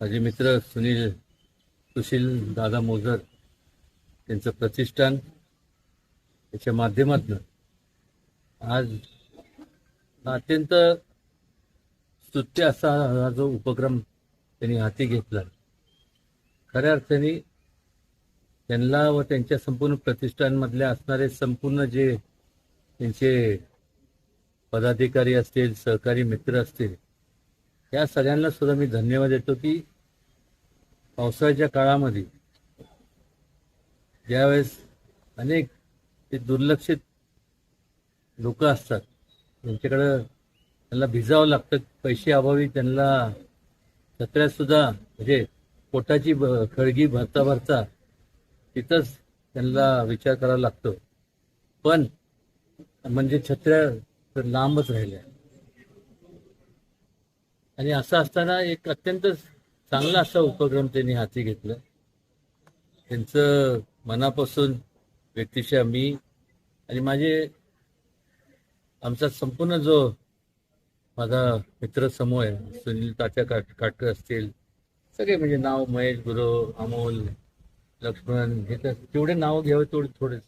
माझे मित्र सुशील दादा मोजर त्यांचं प्रतिष्ठान याच्या माध्यमातून आज अत्यंत स्तुत्य असा हा जो उपक्रम त्यांनी हाती घेतला, खऱ्या अर्थाने त्यांना व त्यांच्या संपूर्ण प्रतिष्ठानमधल्या असणारे संपूर्ण जे त्यांचे पदाधिकारी असतील, सहकारी मित्र असतील, या सगळ्यांना सुद्धा मी धन्यवाद देतो की पावसाळ्याच्या काळामध्ये ज्यावेळेस अनेक ते दुर्लक्षित लोक असतात, त्यांच्याकडं त्यांना भिजावं लागतं, पैसे अभावी त्यांना छत्र्या सुद्धा म्हणजे पोटाची खळगी भरता भरता तिथंच त्यांना विचार करावा लागतो. पण म्हणजे छत्र्या तर लांबच राहिल्या. आणि असं असताना एक अत्यंत चांगला असा उपक्रम त्यांनी हाती घेतला. त्यांचं मनापासून व्यक्तिशः मी आणि आमचा संपूर्ण जो माझा मित्र समूह आहे, सुनील तात्या काटकर असतील, सगळे म्हणजे नाव महेश गुरु, अमोल, लक्ष्मण, हे तर तेवढे नाव घ्यावे तेवढे थोडेच.